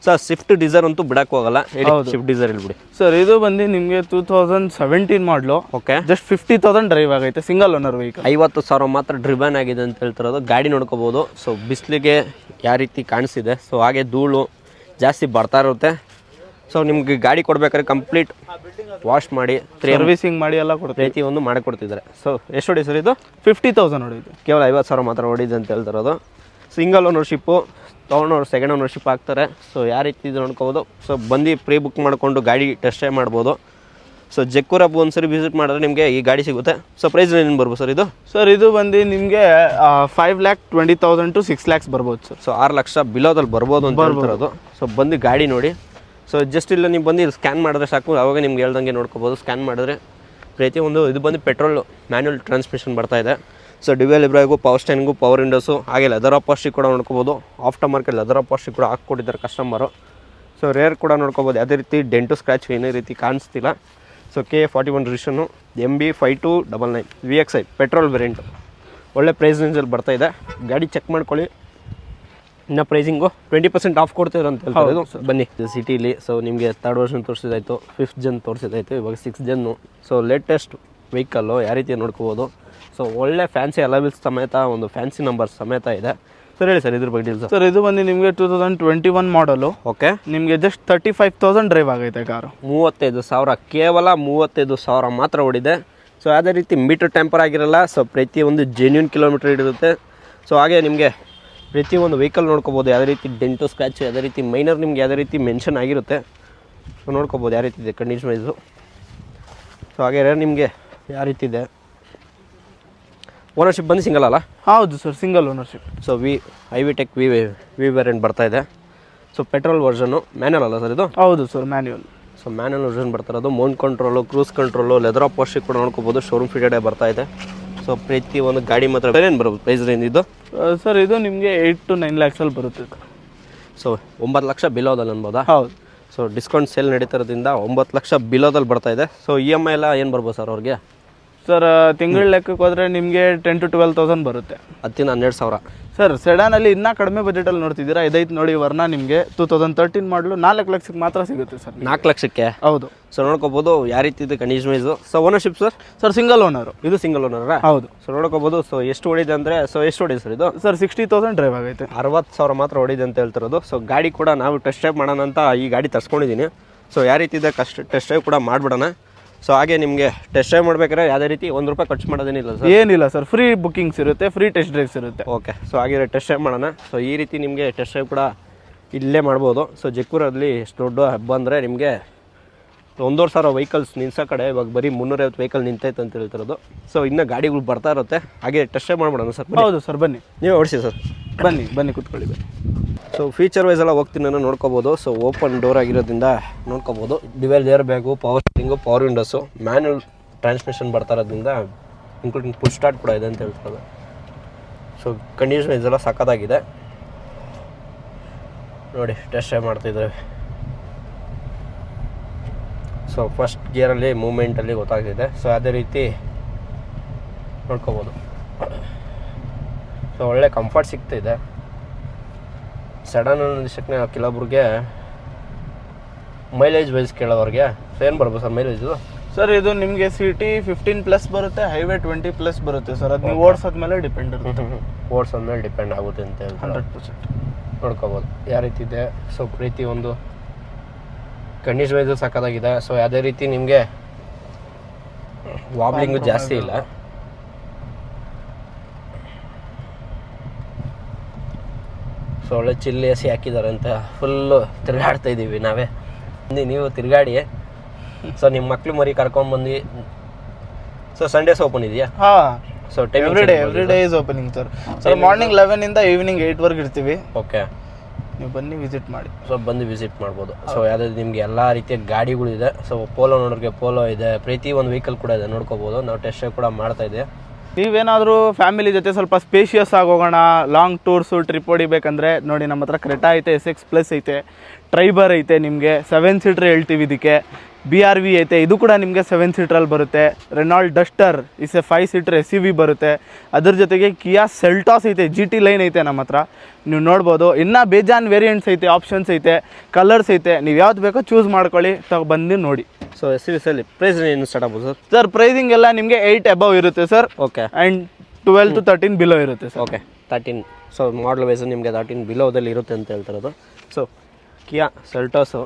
Sir Swift Dzire ಅಂತೂ ಬಿಡಕ್ಕೆ ಹೋಗಲ್ಲ. ಸ್ವಿಫ್ಟ್ ಡಿಸೈರ್ ಇಲ್ಲಿ ಬಿಡಿ ಸರ್. ಇದು ಬಂದು ನಿಮಗೆ 2017 ಮಾಡಲು. ಓಕೆ, ಜಸ್ಟ್ 50,000 ಡ್ರೈವ್ ಆಗೈತೆ. ಸಿಂಗಲ್ ಓನರ್ ವೆಹಿಕಲ್ 50,000 ಮಾತ್ರ ಡ್ರಿಬನ್ ಆಗಿದೆ ಅಂತ ಹೇಳ್ತಿರೋದು. ಗಾಡಿ ನೋಡ್ಕೋಬೋದು. ಸೊ ಬಿಸಿಲಿಗೆ ಯಾವ ರೀತಿ ಕಾಣಿಸಿದೆ. ಸೊ ಹಾಗೆ ಧೂಳು ಜಾಸ್ತಿ ಬರ್ತಾ ಇರುತ್ತೆ. ಸೊ ನಿಮ್ಗೆ ಗಾಡಿ ಕೊಡ್ಬೇಕಾದ್ರೆ ಕಂಪ್ಲೀಟ್ ವಾಶ್ ಮಾಡಿ ಸರ್ವಿಸಿಂಗ್ ಮಾಡಿ ಎಲ್ಲ ಕೊಡ್ತೀವಿ, ಪ್ರತಿಯೊಂದು ಮಾಡಿಕೊಡ್ತಿದ್ದಾರೆ. ಸೊ ಎಷ್ಟು ಹೊಡಿ ಸರ್ ಇದು? 50,000 ಹೊಡಿದೆ. ಕೇವಲ 50,000 ಮಾತ್ರ ಹೊಡಿದೆ ಅಂತ ಹೇಳ್ತಿರೋದು. ಸಿಂಗಲ್ ಓನರ್ಶಿಪ್ಪು, ತೊಗೊಂಡವ್ರು ಸೆಕೆಂಡ್ ಓನರ್ಶಿಪ್ ಆಗ್ತಾರೆ. ಸೊ ಯಾವ ರೀತಿ ಇದು ನೋಡ್ಕೋಬೋದು. ಸೊ ಬಂದು ಪ್ರೀ ಬುಕ್ ಮಾಡಿಕೊಂಡು ಗಾಡಿ ಟೆಸ್ಟ್ ಡ್ರೈವ್ ಮಾಡ್ಬೋದು. ಸೊ ಜೆಕ್ಕೂರ್ ಹಬ್ಬ ಒಂದ್ಸರಿ ವಿಸಿಟ್ ಮಾಡಿದ್ರೆ ನಿಮಗೆ ಈ ಗಾಡಿ ಸಿಗುತ್ತೆ. ಸೊ ಪ್ರೈಸ್ ಏನು ಬರ್ಬೋದು ಸರ್ ಇದು? ಸರ್ ಇದು ಬಂದು ನಿಮಗೆ 5,20,000 to 6 lakhs ಬರ್ಬೋದು ಸರ್. ಸೊ 6 ಲಕ್ಷ ಬಿಲೋದಲ್ಲಿ ಬರ್ಬೋದು ಅಂತ ಹೇಳ್ತಿರೋದು. ಸೊ ಬಂದು ಗಾಡಿ ನೋಡಿ. ಸೊ ಜಸ್ಟ್ ಇಲ್ಲ ನೀವು ಬಂದು ಇಲ್ಲಿ ಸ್ಕ್ಯಾನ್ ಮಾಡಿದ್ರೆ ಸಾಕು. ಅವಾಗ ನಿಮ್ಗೆ ಹೇಳ್ದಂಗೆ ನೋಡ್ಕೋಬೋದು. ಸ್ಕ್ಯಾನ್ ಮಾಡಿದ್ರೆ ಪ್ರತಿಯೊಂದು ಇದು ಬಂದು ಪೆಟ್ರೋಲ್ ಮ್ಯಾನ್ಯುವಲ್ ಟ್ರಾನ್ಸ್ಮಿಷನ್ ಬರ್ತಾಯಿದೆ. ಸೊ ಡ್ಯುಯಲ್ ಇಬ್ರಾಗೂ ಪವರ್ ಸ್ಟ್ಯಾಂಡಿಂಗು, ಪವರ್ ವಿಂಡೋಸು, ಹಾಗೆ ಲೆದರ್ ಅಪಾಸ್ಟ್ರಿ ಕೂಡ ನೋಡ್ಕೋಬೋದು. ಆಫ್ಟರ್ ಮಾರ್ಕೆಟ್ ಲೆದರ್ ಅಪಾಸ್ಟ್ರಿ ಕೂಡ ಹಾಕ್ಕೊಟ್ಟಿದ್ದಾರೆ ಕಸ್ಟಮರು. ಸೊ ರೇರ್ ಕೂಡ ನೋಡ್ಕೋಬೋದು. ಯಾವುದೇ ರೀತಿ ಡೆಂಟು ಸ್ಕ್ರ್ಯಾಚ್ ಏನೇ ರೀತಿ ಕಾಣಿಸ್ತಿಲ್ಲ. So K41 registration, MB5299 VXI petrol variant. ಒಳ್ಳೆ ಪ್ರೈಸ್ ರೇಂಜಲ್ಲಿ ಬರ್ತಾಯಿದೆ. ಗಾಡಿ ಚೆಕ್ ಮಾಡ್ಕೊಳ್ಳಿ. ಇನ್ನು ಪ್ರೈಸಿಂಗು 20% ಆಫ್ ಕೊಡ್ತೀರ ಅಂತ ಹೇಳ್ತಾರೆ. ಬನ್ನಿ ಸಿಟಿಲಿ. ಸೊ ನಿಮಗೆ 3rd ವರ್ಷನ್ ತೋರಿಸಿದಾಯಿತು, 5th gen ತೋರಿಸಿದಾಯಿತು, ಇವಾಗ 6th gen. So latest vehicle ಯಾವ ರೀತಿ ನೋಡ್ಕೋಬೋದು. ಸೊ ಒಳ್ಳೆ ಫ್ಯಾನ್ಸಿ ಅಲವಿಲ್ಸ್ ಸಮೇತ ಒಂದು ಫ್ಯಾನ್ಸಿ ನಂಬರ್ ಸಮೇತ ಇದೆ. ಸರ್ ಹೇಳಿ ಸರ್ ಇದ್ರ ಬಗ್ಗೆ ಡೀಲ್ಸ್. ಸರ್ ಇದು ಬಂದು ನಿಮಗೆ 2021 ಮಾಡಲು. ಓಕೆ, ನಿಮಗೆ ಜಸ್ಟ್ 35,000 ಡ್ರೈವ್ ಆಗೈತೆ ಕಾರು. 35,000, ಕೇವಲ 35,000 ಮಾತ್ರ ಓಡಿದೆ. ಸೊ ಯಾವುದೇ ರೀತಿ ಮೀಟರ್ ಟೆಂಪರ್ ಆಗಿರಲ್ಲ. ಸೊ ಪ್ರತಿಯೊಂದು ಜೆನ್ಯೂನ್ ಕಿಲೋಮೀಟರ್ ಹಿಡಿರುತ್ತೆ. ಸೊ ಹಾಗೆ ನಿಮಗೆ ಪ್ರತಿಯೊಂದು ವೆಹಿಕಲ್ ನೋಡ್ಕೋಬೋದು, ಯಾವುದೇ ರೀತಿ ಡೆಂಟು ಸ್ಕ್ರ್ಯಾಚ್, ಯಾವುದೇ ರೀತಿ ಮೈನರ್ ನಿಮ್ಗೆ ಯಾವುದೇ ರೀತಿ ಮೆನ್ಷನ್ ಆಗಿರುತ್ತೆ. ಸೊ ನೋಡ್ಕೋಬೋದು ಯಾವ ರೀತಿ ಇದೆ ಕಂಡೀಷನ್ ವೈಸು. ಸೊ ಹಾಗೆ ನಿಮಗೆ ಯಾವ ರೀತಿ ಇದೆ. ಓನರ್ಶಿಪ್ ಬಂದು ಸಿಂಗಲ್ ಅಲ್ಲ? ಹೌದು ಸರ್, ಸಿಂಗಲ್ ಓನರ್ಶಿಪ್. ಸೊ ಐವಿ ಟೆಕ್ ವಿ ವೇರಿಯಂಟ್ ಬರ್ತಾ ಇದೆ. ಸೊ ಪೆಟ್ರೋಲ್ ವರ್ಷನ್ನು, ಮ್ಯಾನ್ಯಲ್ ಅಲ್ಲ ಸರ್ ಇದು? ಹೌದು sir, manual. So manual version ಬರ್ತಾ ಇರೋದು. Mount control, cruise control, leather of washing ಕೂಡ ನೋಡ್ಕೋಬೋದು. ಶೋರೂಮ್ ಫಿಟೆಡೇ ಬರ್ತಾ ಇದೆ. ಸೊ ಪ್ರತಿ ಒಂದು ಗಾಡಿ ಮಾತ್ರ ಬೇರೆ ಏನು ಬರ್ಬೋದು ಪ್ರೈಸ್ ರೇಂಜ್ ಇದು? ಸರ್ ಇದು ನಿಮಗೆ 8 to 9 lakhsಲ್ಲಿ ಬರುತ್ತೆ. ಸೊ 9 ಲಕ್ಷ ಬಿಲೋದಲ್ಲಿ ಅನ್ಬೋದಾ? ಹೌದು. ಸೊ ಡಿಸ್ಕೌಂಟ್ ಸೇಲ್ ನಡೀತಾ ಇರೋದ್ರಿಂದ 9 ಲಕ್ಷ ಬಿಲೋದಲ್ಲಿ ಬರ್ತಾ ಇದೆ. ಸೊ EMI ಎಲ್ಲ ಏನು ಬರ್ಬೋದು ಸರ್ ಅವ್ರಿಗೆ? ಸರ್ ತಿಂಗಳ ಲೆಕ್ಕಕ್ಕೆ ಹೋದರೆ ನಿಮಗೆ 10,000 to 12,000 ಬರುತ್ತೆ. 10,000-12,000. ಸರ್ ಸೆಡಾನಲ್ಲಿ ಇನ್ನೂ ಕಡಿಮೆ ಬಜೆಟಲ್ಲಿ ನೋಡ್ತಿದ್ದೀರಾ, ಇದೈತೆ ನೋಡಿ ವರ್ಣ. ನಿಮಗೆ 2013 ಮಾಡಲು 4 ಲಕ್ಷಕ್ಕೆ ಮಾತ್ರ ಸಿಗುತ್ತೆ ಸರ್. 4 ಲಕ್ಷಕ್ಕೆ? ಹೌದು. ಸೊ ನೋಡ್ಕೋಬೋದು ಯಾವ ರೀತಿ ಇದೆ condition wise. So ownership sir? Sir single owner. ಇದು ಸಿಂಗಲ್ ಓನರಾ? ಹೌದು. ಸೊ ನೋಡ್ಕೋಬೋದು. ಸೊ ಎಷ್ಟು ಓಡಿದೆ ಅಂದರೆ, ಸೊ ಎಷ್ಟು ಓಡಿದೆ ಸರ್ ಇದು? ಸರ್ 60,000 ಡ್ರೈವ್ ಆಗೈತೆ. 60,000 ಮಾತ್ರ ಓಡಿದೆ ಅಂತ ಹೇಳ್ತಿರೋದು. ಸೊ ಗಾಡಿ ಕೂಡ ನಾವು ಟೆಸ್ಟ್ ಡ್ರೈವ್ ಮಾಡೋಣ ಅಂತ ಈ ಗಾಡಿ ತರಿಸ್ಕೊಂಡಿದ್ದೀನಿ. ಸೊ ಯಾವ ರೀತಿ ಇದೆ ಟೆಸ್ಟ್ ಡ್ರೈವ್ ಕೂಡ ಮಾಡಿಬಿಡೋಣ. ಸೊ ಹಾಗೆ ನಿಮಗೆ ಟೆಸ್ಟ್ ಡ್ರೈವ್ ಮಾಡ್ಬೇಕಾದ್ರೆ ಯಾವುದೇ ರೀತಿ ₹1 ಖರ್ಚು ಮಾಡೋದೇನಿಲ್ಲ ಸರ್? ಏನಿಲ್ಲ ಸರ್, ಫ್ರೀ ಬುಕ್ಕಿಂಗ್ಸ್ ಇರುತ್ತೆ, ಫ್ರೀ ಟೆಸ್ಟ್ ಡ್ರೈವ್ಸ್ ಇರುತ್ತೆ. ಓಕೆ. ಸೊ ಹಾಗೆ ಟೆಸ್ಟ್ ಡ್ರೈವ್ ಮಾಡೋಣ. ಸೊ ಈ ರೀತಿ ನಿಮಗೆ ಟೆಸ್ಟ್ ಡ್ರೈವ್ ಕೂಡ ಇಲ್ಲೇ ಮಾಡ್ಬೋದು. ಸೊ ಜಕ್ಕೂರಲ್ಲಿ ಎಷ್ಟು ದೊಡ್ಡ ಹಬ್ಬ ಅಂದರೆ ನಿಮಗೆ 1,500 ವೆಹಿಕಲ್ಸ್ ನಿಲ್ಸೋ ಕಡೆ ಇವಾಗ ಬರೀ 350 ವೆಹಿಕಲ್ ನಿಂತೈತೆ ಅಂತ ಹೇಳ್ತಿರೋದು. ಸೊ ಇನ್ನೂ ಗಾಡಿಗಳು ಬರ್ತಾ ಇರುತ್ತೆ. ಹಾಗೆ ಟೆಸ್ಟ್ ಡ್ರೈವ್ ಮಾಡ್ಬಿಡೋಣ ಸರ್? ಹೌದು ಸರ್, ಬನ್ನಿ. ನೀವೇ ಓಡಿಸಿ ಸರ್. ಬನ್ನಿ ಕೂತ್ಕೊಳ್ಳಿ, ಬನ್ನಿ. ಸೊ ಫೀಚರ್ ವೈಸ್ ಎಲ್ಲ ಹೋಗ್ತೀನಿ ನಾನು ನೋಡ್ಕೋಬೋದು. ಸೊ ಓಪನ್ ಡೋರ್ ಆಗಿರೋದ್ರಿಂದ ನೋಡ್ಕೋಬೋದು. Dual air bag, power steering, power windows, manual transmission ಬರ್ತಾ ಇರೋದ್ರಿಂದ ಇನ್ಕ್ಲೂಡಿಂಗ್ ಪುಷ್ ಸ್ಟಾರ್ಟ್ ಕೂಡ ಇದೆ ಅಂತ ಹೇಳ್ತಾರೆ. ಸೊ ಕಂಡೀಷನ್ ವೈಸ್ ಎಲ್ಲ ಸಖತ್ತಾಗಿದೆ ನೋಡಿ. ಟೆಸ್ಟ್ ಡ್ರೈವ್ ಮಾಡ್ತಿದ್ದಾರೆ. ಸೊ ಫಸ್ಟ್ ಗೇರಲ್ಲಿ ಮೂಮೆಂಟಲ್ಲಿ ಗೊತ್ತಾಗ್ತಿದೆ. ಸೊ ಅದೇ ರೀತಿ ನೋಡ್ಕೋಬೋದು. ಸೊ ಒಳ್ಳೆ ಕಂಫರ್ಟ್ ಸಿಗ್ತಿದೆ. ಸಡನ್ ಅನ್ನೋದಕ್ಕೆ ಕೆಲವೊಬ್ರಿಗೆ ಮೈಲೇಜ್ ವೈಸ್ ಕೇಳೋರಿಗೆ ಸೊ ಏನು ಬರ್ಬೋದು ಸರ್ ಮೈಲೇಜು? ಸರ್ ಇದು ನಿಮಗೆ ಸಿಟಿ 15+ ಬರುತ್ತೆ, ಹೈವೇ 20+ ಬರುತ್ತೆ ಸರ್. ಅದು ನೀವು ಓಡಿಸೋದ್ಮೇಲೆ ಡಿಪೆಂಡ್ ಇರುತ್ತೆ. ಓಡಿಸೋದ್ಮೇಲೆ ಡಿಪೆಂಡ್ ಆಗುತ್ತೆ ಅಂತ ಹೇಳಿ 100% ನೋಡ್ಕೋಬೋದು ಯಾವ ರೀತಿ ಇದೆ. ಸೊ ಪ್ರೀತಿ ಒಂದು ಕಂಡೀಷನ್ ವೈಸು ಸಕ್ಕತ್ತಾಗಿದೆ. ಸೊ ಯಾವುದೇ ರೀತಿ ನಿಮಗೆ ವಾಬ್ಲಿಂಗು ಜಾಸ್ತಿ ಇಲ್ಲ. ಸೊ ಒಳ್ಳೆ ಚಿಲ್ಲಿ ಹಸಿ ಹಾಕಿದ್ದಾರೆ ಅಂತ ಫುಲ್ಲು ತಿರುಗಾಡ್ತಾ ಇದ್ದೀವಿ ನಾವೇ. ನೀವು ತಿರುಗಾಡಿ. ಸೊ ನಿಮ್ಮ ಮಕ್ಳು ಮರಿ ಕರ್ಕೊಂಡ್ಬಂದು. ಸೊ ಸಂಡೇಸ್ ಓಪನ್ ಇದೆಯಾ? ಹಾಂ. So time every day is opening sir. Sir morning 11 ಇಂದ ಈವ್ನಿಂಗ್ 8ವರೆಗೆ ಇರ್ತೀವಿ. ಓಕೆ. ನೀವು ಬನ್ನಿ ವಿಸಿಟ್ ಮಾಡಿ. ಸೊ ಬಂದು ವಿಸಿಟ್ ಮಾಡ್ಬೋದು. ಸೊ ಯಾವುದಾದ್ರು ನಿಮಗೆ ಎಲ್ಲ ರೀತಿಯ ಗಾಡಿಗಳಿದೆ. ಸೊ ಪೋಲೋ ನೋಡೋರಿಗೆ ಪೋಲೋ ಇದೆ, ಪ್ರತಿ ಒಂದು ವೆಹಿಕಲ್ ಕೂಡ ಇದೆ ನೋಡ್ಕೋಬೋದು. ನಾವು ಟೆಸ್ಟ್ ಡ್ರೈವ್ ಕೂಡ ಮಾಡ್ತಾ ಇದ್ದೀವಿ. ನೀವೇನಾದರೂ ಫ್ಯಾಮಿಲಿ ಜೊತೆ ಸ್ವಲ್ಪ ಸ್ಪೇಷಿಯಸ್ ಆಗೋಗೋಣ, ಲಾಂಗ್ ಟೂರ್ಸು ಟ್ರಿಪ್ ಹೊಡಿಬೇಕಂದ್ರೆ ನೋಡಿ, ನಮ್ಮ ಹತ್ರ ಕ್ರೆಟಾ ಐತೆ, SX+ ಐತೆ, ಟ್ರೈಬರ್ ಐತೆ, ನಿಮಗೆ 7 ಸೀಟ್ರ್ ಹೇಳ್ತೀವಿ ಇದಕ್ಕೆ. BRV ಐತೆ, ಇದು ಕೂಡ ನಿಮಗೆ 7 ಸೀಟ್ರಲ್ಲಿ ಬರುತ್ತೆ. Renault Duster is A 5 seater SUV ಬರುತ್ತೆ. ಅದ್ರ ಜೊತೆಗೆ ಕಿಯಾ ಸೆಲ್ಟಾಸ್ ಐತೆ, GT ಲೈನ್ ಐತೆ ನಮ್ಮ ಹತ್ರ. ನೀವು ನೋಡ್ಬೋದು. ಇನ್ನೂ ಬೇಜಾನ್ ವೇರಿಯಂಟ್ಸ್ ಐತೆ, ಆಪ್ಷನ್ಸ್ ಐತೆ, ಕಲರ್ಸ್ ಐತೆ. ನೀವು ಯಾವ್ದು ಬೇಕೋ ಚೂಸ್ ಮಾಡ್ಕೊಳ್ಳಿ, ಬಂದು ನೋಡಿ. ಸೊ SUVಸಲ್ಲಿ ಪ್ರೈಸ್ ಏನು ಸ್ಟಾರ್ಟ್ ಆಗ್ಬೋದು ಸರ್? ಸರ್ ಪ್ರೈಸಿಂಗ್ ಎಲ್ಲ ನಿಮಗೆ 8 above ಇರುತ್ತೆ sir. Okay. And 12 to 13 below ಇರುತ್ತೆ sir. Okay. 13. So model wise ನಿಮಗೆ 13 ಬಿಲೋದಲ್ಲಿ ಇರುತ್ತೆ ಅಂತ ಹೇಳ್ತಿರೋದು. So Kia Seltos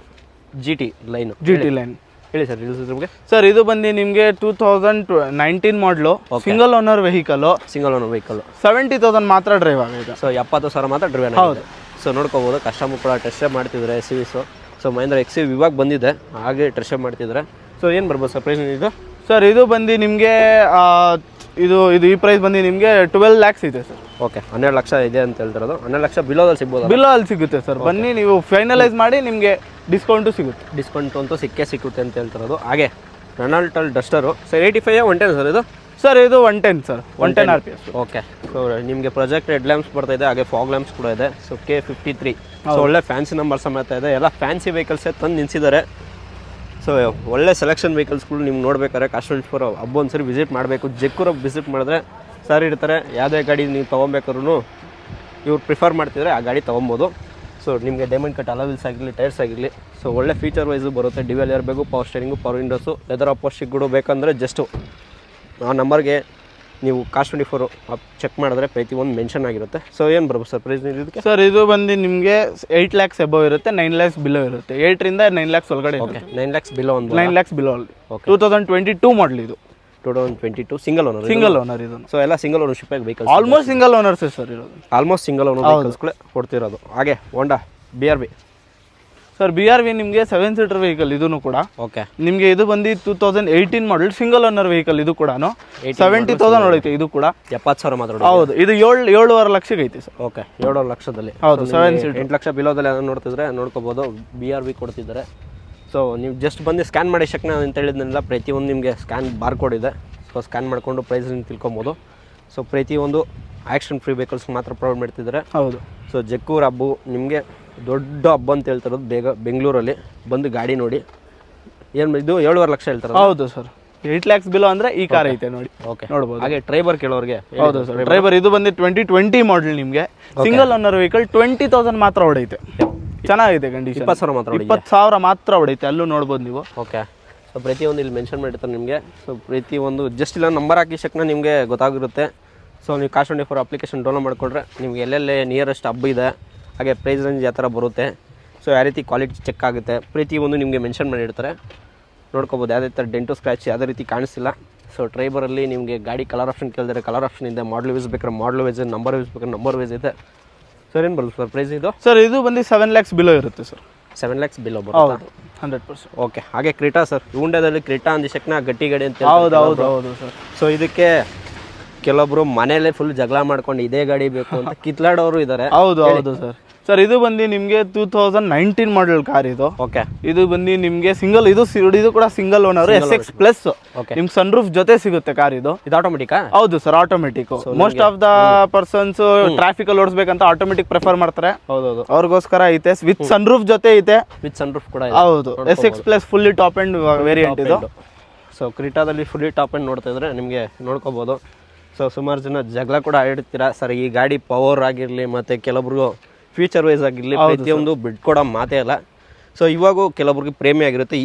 GT line. GT line ಹೇಳಿ ಸರ್ ಡೀಲ್ಸ್ ನಿಮಗೆ. ಸರ್ ಇದು ಬಂದು ನಿಮಗೆ 2019 model, single owner vehicle, single owner vehicle. 70,000 ಮಾತ್ರ ಡ್ರೈವ್ ಆಗಿದೆ. ಸೊ 70,000 ಮಾತ್ರ ಡ್ರೈವ್. ಹೌದು. ಸೊ ನೋಡ್ಕೋಬೋದು. ಕಸ್ಟಮರ್ ಕೂಡ ಟೆಸ್ಟ್ ಡ್ರೈವ್ ಮಾಡ್ತಿದ್ದಾರೆ SUVಸು. ಸೊ ಮಹೇಂದ್ರ XUV ಇವಾಗ ಬಂದಿದೆ, ಹಾಗೆ ಟೆಸ್ಟ್ ಡ್ರೈವ್ ಮಾಡ್ತಿದ್ದಾರೆ. ಸೊ ಏನು ಬರ್ಬೋದು ಸರ್ ಪ್ರೈಸ್ ಇದು? ಸರ್ ಇದು ಬಂದು ನಿಮಗೆ ಇದು ಈ ಪ್ರೈಸ್ ಬಂದು ನಿಮಗೆ 12 lakhs ಇದೆ ಸರ್. ಓಕೆ. 12 ಲಕ್ಷ ಇದೆ ಅಂತ ಹೇಳ್ತಿರೋದು. 12 ಲಕ್ಷ ಬಿಲೋದಲ್ಲಿ ಸಿಗ್ಬೋದು? ಬಿಲೋ ಅಲ್ಲಿ ಸಿಗುತ್ತೆ ಸರ್. ಬನ್ನಿ, ನೀವು ಫೈನಲೈಸ್ ಮಾಡಿ, ನಿಮಗೆ ಡಿಸ್ಕೌಂಟು ಸಿಗುತ್ತೆ. ಡಿಸ್ಕೌಂಟ್ ಅಂತೂ ಸಿಗುತ್ತೆ ಅಂತ ಹೇಳ್ತಿರೋದು. ಹಾಗೆ ರೆನಾಲ್ಟ್ ಡಸ್ಟರು ಸರ್ 85 110 ಸರ್ ಇದು? ಸರ್ ಇದು 110 ಸರ್, 110 RPS. ಓಕೆ. ಸೊ ನಿಮಗೆ ಪ್ರೊಜೆಕ್ಟ್ ಹೆಡ್ ಲ್ಯಾಂಪ್ಸ್ ಬರ್ತಾ ಇದೆ, ಹಾಗೆ ಫಾಗ್ ಲ್ಯಾಂಪ್ಸ್ ಕೂಡ ಇದೆ. So K53. ಸೊ ಒಳ್ಳೆ ಫ್ಯಾನ್ಸಿ ನಂಬರ್ ಸಮೇತ ಇದೆ. ಎಲ್ಲ ಫ್ಯಾನ್ಸಿ ವೆಹಿಕಲ್ಸೇ ತಂದು ನಿಲ್ಲಿಸಿದ್ದಾರೆ. ಸೊ ಒಳ್ಳೆ ಸೆಲೆಕ್ಷನ್ ವೆಹಿಕಲ್ಸ್ಗಳು ನಿಮ್ಗೆ ನೋಡ್ಬೇಕಾದ್ರೆ ಕಾಶ್ಮೀರ್ ಹಬ್ಬ ಒಂದ್ಸರಿ ವಿಸಿಟ್ ಮಾಡಬೇಕು. ಜಕ್ಕೂರಿಗೆ ವಿಸಿಟ್ ಮಾಡಿದ್ರೆ ಸರ್ ಇರ್ತಾರೆ. ಯಾವುದೇ ಗಾಡಿ ನೀವು ತೊಗೊಬೇಕಾದ್ರೂ ಇವ್ರು ಪ್ರಿಫರ್ ಮಾಡ್ತಿದ್ರೆ ಆ ಗಾಡಿ ತೊಗೊಬೋದು. ಸೊ ನಿಮಗೆ ಡೈಮಂಡ್ ಕಟ್ ಅಲವಿಲ್ಸ್ ಆಗಿರಲಿ, ಟೈರ್ಸ್ ಆಗಿರಲಿ. ಸೊ ಒಳ್ಳೆ ಫೀಚರ್ ವೈಸು ಬರುತ್ತೆ. Dual air bag, power steering, power windows, leather of washing ಕೂಡ ಬೇಕಂದರೆ ಜಸ್ಟು ಆ ನಂಬರ್ಗೆ ನೀವು ಕಾಸ್ಟ್ 24 ಚೆಕ್ ಮಾಡಿದ್ರೆ ಪ್ರತಿಯೊಂದು ಮೆನ್ಷನ್ ಆಗಿರುತ್ತೆ. ಸೊ ಏನು ಬರ್ಬೋದು ಸರ್ ಪ್ರೈಸ್ ಇದಕ್ಕೆ? ಸರ್ ಇದು ಬಂದು ನಿಮಗೆ 8 lakhs ಅಬವ್ ಇರುತ್ತೆ, 9 lakhs ಬಿಲೋ ಇರುತ್ತೆ. 8 ರಿಂದ 9 lakhs ಒಳಗಡೆ. ಓಕೆ 9 lakhs ಬಿಲೋ ಒಂದು 9 lakhs ಬಿಲೋ ಅಲ್ಲಿ. 2022 ಮಾಡಲ್ ಇದು. 2022 ಸಿಂಗಲ್ ಓನರ್. ಸಿಂಗಲ್ ಓನರ್ ಇದು. ಸೊ ಎಲ್ಲ single ownership vehicles. Almost single owners sir ಇರೋದು. ಆಲ್ಮೋಸ್ಟ್ ಸಿಂಗಲ್ ಓನರ್ ವೆಹಿಕಲ್ಸ್ಗಳೇ ಕೊಡ್ತಿರೋದು. ಹಾಗೆ ಹೋಂಡಾ BRV. ಸರ್ BRV ನಿಮಗೆ 7 seater ವೆಹಿಕಲ್ ಇದೂ ಕೂಡ. ಓಕೆ ನಿಮಗೆ ಇದು ಬಂದು 2018 ಮಾಡಲ್ ಸಿಂಗಲ್ ಓನರ್ ವೆಹಿಕಲ್. ಇದು ಕೂಡ 70,000 ಹೊಡೈತೆ. ಇದು ಕೂಡ 70,000 ಮಾತ್ರ. ಹೌದು, ಇದು 7.5 ಲಕ್ಷಕ್ಕೆ ಐತೆ ಸರ್. ಓಕೆ 7 ಲಕ್ಷದಲ್ಲಿ. ಹೌದು 7 seater. 8 ಲಕ್ಷ ಬಿಲೋದಲ್ಲಿ ಅದನ್ನು ನೋಡ್ತಿದ್ರೆ ನೋಡ್ಕೋಬೋದು. BRV ಕೊಡ್ತಿದ್ದಾರೆ. ಸೊ ನೀವು ಜಸ್ಟ್ ಬಂದು ಸ್ಕ್ಯಾನ್ ಮಾಡಿ ಶಕ್ನ ಅಂತ ಹೇಳಿದ್ನೆಲ್ಲ ಪ್ರತಿಯೊಂದು ನಿಮಗೆ ಸ್ಕ್ಯಾನ್ ಬಾರ್ ಕೋಡ್ ಇದೆ. ಸೊ ಸ್ಕ್ಯಾನ್ ಮಾಡಿಕೊಂಡು ಪ್ರೈಸ್ ತಿಳ್ಕೊಬೋದು. ಸೊ ಪ್ರತಿಯೊಂದು ಆ್ಯಕ್ಷನ್ ಫ್ರೀ ವೆಹಿಕಲ್ಸ್ ಮಾತ್ರ ಪ್ರೊವೈಡ್ ಮಾಡ್ತಿದ್ದಾರೆ. ಹೌದು. ಸೊ ಜಕ್ಕೂರ್ ಹಬ್ಬ ನಿಮಗೆ ದೊಡ್ಡ ಹಬ್ಬ ಅಂತ ಹೇಳ್ತಿರೋದು. ಬೆಂಗಳೂರಲ್ಲಿ ಬಂದು ಗಾಡಿ ನೋಡಿ. ಏನು ಇದು 7.5 ಲಕ್ಷ ಹೇಳ್ತಾರೆ. ಹೌದು ಸರ್, 8 lakhs ಬಿಲೋ ಅಂದರೆ ಈ ಕಾರ್ ಐತೆ ನೋಡಿ. ಓಕೆ ನೋಡ್ಬೋದು. ಹಾಗೆ ಡ್ರೈವರ್ ಕೇಳೋರಿಗೆ. ಹೌದು ಸರ್, ಡ್ರೈವರ್ ಇದು ಬಂದು 2020 ಮಾಡಲ್. ನಿಮಗೆ ಸಿಂಗಲ್ ಓನರ್ ವೆಹಿಕಲ್ 20,000 ಮಾತ್ರ ಹೊಡೈತೆ. ಚೆನ್ನಾಗಿದೆ ಕಂಡೀಷನ್. 20,000 ಮಾತ್ರ. 20,000 ಮಾತ್ರ ಹೊಡೈತೆ. ಅಲ್ಲೂ ನೋಡ್ಬೋದು ನೀವು. ಓಕೆ. ಸೊ ಪ್ರತಿಯೊಂದು ಇಲ್ಲಿ ಮೆನ್ಷನ್ ಮಾಡಿರ್ತಾರೆ ನಿಮಗೆ. ಸೊ ಪ್ರತಿಯೊಂದು ಜಸ್ಟ್ ಇಲ್ಲ ನಂಬರ್ ಹಾಕಿ ಶಕ್ನ ನಿಮಗೆ ಗೊತ್ತಾಗಿರುತ್ತೆ. ಸೊ ನೀವು ಕಾಸ್ಟ್ 24 ಅಪ್ಲಿಕೇಶನ್ ಡೌನ್ಲೋಡ್ ಮಾಡಿಕೊಂಡ್ರೆ ನಿಮ್ಗೆ ಎಲ್ಲೆಲ್ಲೇ ನಿಯರೆಸ್ಟ್ ಹಬ್ಬ ಇದೆ, ಹಾಗೆ ಪ್ರೈಸ್ ರೇಂಜ್ ಯಾವ ಥರ ಬರುತ್ತೆ, ಸೊ ಯಾವ ರೀತಿ ಕ್ವಾಲಿಟಿ ಚೆಕ್ ಆಗುತ್ತೆ ಪ್ರತಿಯೊಂದು ನಿಮಗೆ ಮೆನ್ಷನ್ ಮಾಡಿರ್ತಾರೆ. ನೋಡ್ಕೋಬೋದು. ಯಾವುದೇ ಥರ ಡೆಂಟು ಸ್ಕ್ರ್ಯಾಚ್ ಯಾವುದೇ ರೀತಿ ಕಾಣಿಸ್ತಿಲ್ಲ. ಸೊ ಡ್ರೈವರಲ್ಲಿ ನಿಮಗೆ ಗಾಡಿ ಕಲರ್ ಆಪ್ಷನ್ ಕೇಳಿದರೆ ಕಲರ್ ಆಪ್ಷನ್ ಇದೆ, ಮಾಡಲ್ ಯೂಸ್ ಬೇಕಾದ್ರೆ ಮಾಡಲ್ ವೈಸ್, ನಂಬರ್ ಯೂಸ್ ಬೇಕಾದ್ರೆ ನಂಬರ್ ವೈಸ್ ಇದೆ. ಸರ್ ಏನು ಬರುತ್ತೆ ಸರ್ ಪ್ರೈಸ್ ಇದು? ಸರ್ ಇದು ಬಂದು 7 lakhs ಬಿಲೋ ಇರುತ್ತೆ ಸರ್. 7 lakhs ಬಿಲೋ ಬರುತ್ತೆ. 100%. ಓಕೆ. ಹಾಗೆ ಕ್ರೀಟಾ ಸರ್, ಹ್ಯುಂಡಾದಲ್ಲಿ ಕ್ರೀಟಾ ಅಂದಿಶಕ್ನ ಗಟ್ಟಿ ಗಾಡಿ ಅಂತ. ಹೌದು ಹೌದು ಹೌದು ಸರ್. ಸೊ ಇದಕ್ಕೆ ಕೆಲವೊಬ್ರು ಮನೆಯಲ್ಲೇ ಫುಲ್ ಜಗಳ ಮಾಡ್ಕೊಂಡು ಇದೇ ಗಾಡಿ ಬೇಕು ಅಂತ ಕಿತ್ಲಾಡೋರು ಇದ್ದಾರೆ. ಹೌದು ಹೌದು ಸರ್. ಸರ್ ಇದು ಬಂದು ನಿಮಗೆ 2019 ಮಾಡಲ್ ಕಾರ್ ಇದು. ಓಕೆ. ಇದು ಬಂದು ನಿಮಗೆ ಸಿಂಗಲ್, ಇದು ಕೂಡ ಸಿಂಗಲ್ ಓನರ್ SX ಪ್ಲಸ್. ನಿಮ್ ಸನ್ ರೂಫ್ ಜೊತೆ ಸಿಗುತ್ತೆ ಕಾರ್ ಇದು. ಇದು ಆಟೋಮೆಟಿಕಾ? ಹೌದು sir, automatic. Most of the persons traffic ಅಲ್ಲಿ ಓಡಿಸ್ಬೇಕಂತ ಆಟೋಮೆಟಿಕ್ ಪ್ರಿಫರ್ ಮಾಡ್ತಾರೆ. ಹೌದೌದು, ಅವ್ರಿಗೋಸ್ಕರ ಐತೆ. ವಿತ್ ಸನ್ ರೂಫ್ ಜೊತೆ ಐತೆ. ವಿತ್ ಸನ್ ರೂಫ್ ಕೂಡ. ಹೌದು, SX plus fully top end variant ಇದು. ಸೊ ಕ್ರೀಟಾದಲ್ಲಿ ಫುಲ್ಲಿ ಟಾಪ್ ಅಂಡ್ ನೋಡ್ತಾ ಇದ್ರೆ ನಿಮಗೆ ನೋಡ್ಕೋಬಹುದು. ಸೊ ಸುಮಾರು ಜನ ಜಗಳ ಕೂಡ ಆಡಿರ್ತೀರಾ ಸರ್, ಈ ಗಾಡಿ ಪವರ್ ಆಗಿರಲಿ ಮತ್ತು ಕೆಲವೊಬ್ರು ಫ್ಯೂಚರ್ ವೈಸ್ ಆಗಿರಲಿ ಪ್ರತಿಯೊಂದು ಬಿಟ್ಕೊಡೋ ಮಾತೇ ಇಲ್ಲ. ಸೊ ಇವಾಗೂ ಕೆಲವೊಬ್ರಿಗೆ ಪ್ರೇಮಿ ಆಗಿರುತ್ತೆ.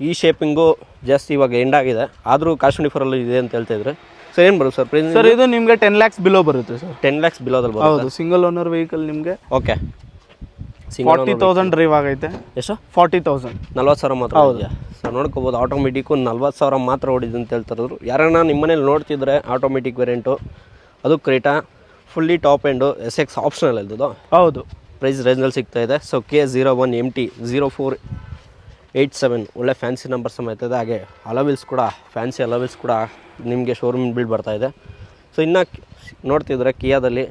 ಈ ಶೇಪಿಂಗು ಜಾಸ್ತಿ ಇವಾಗ ಎಂಡ್ ಆಗಿದೆ, ಆದರೂ ಕಾಸ್ಟ್ 24 ಅಲ್ಲಿ ಇದೆ ಅಂತ ಹೇಳ್ತಾ ಇದ್ರೆ. ಸೊ ಏನು ಬರುತ್ತೆ ಸರ್ ಪ್ರೈಸ್? ಸರ್ ಇದು ನಿಮಗೆ 10 lakhs ಬಿಲೋ ಬರುತ್ತೆ ಸರ್. 10 lakhs ಬಿಲೋದಲ್ಲಿ ಬರುತ್ತೆ. ಹೌದು, ಸಿಂಗಲ್ ಓನರ್ ವೆಹಿಕಲ್ ನಿಮಗೆ. ಓಕೆ. 40,000 ಡ್ರೈವ್ ಆಗೈತೆ. ಎಷ್ಟು? 40,000. 40,000 ಮಾತ್ರ. ಹೌದಾ? ಸೊ ನೋಡ್ಕೋಬೋದು. ಆಟೋಮೆಟಿಕ್ಕು 40,000 ಮಾತ್ರ ಹೊಡಿದೆ ಅಂತ ಹೇಳ್ತಾರದ್ರು. ಯಾರನ್ನ ನಿಮ್ಮ ಮನೇಲಿ ನೋಡ್ತಿದ್ರೆ ಆಟೋಮೆಟಿಕ್ ವೇರಿಯಂಟು, ಅದು Creta fully top end SX optional ಇದ್ದದು. ಹೌದು, ಪ್ರೈಸ್ ರೇಂಜಲ್ಲಿ ಸಿಗ್ತಾ ಇದೆ. ಸೊ K01 MT 0487 ಒಳ್ಳೆ ಫ್ಯಾನ್ಸಿ ನಂಬರ್ ಸಮೇತ ಇದೆ. ಹಾಗೆ ಅಲವಿಲ್ಸ್ ಕೂಡ ಫ್ಯಾನ್ಸಿ ಅಲವಿಲ್ಸ್ ಕೂಡ ನಿಮಗೆ ಶೋರೂಮ್ ಬಿಲ್ಡ್ ಬರ್ತಾ ಇದೆ. ಸೊ ಇನ್ನು ನೋಡ್ತಿದ್ರೆ ಕಿಯಾದಲ್ಲಿ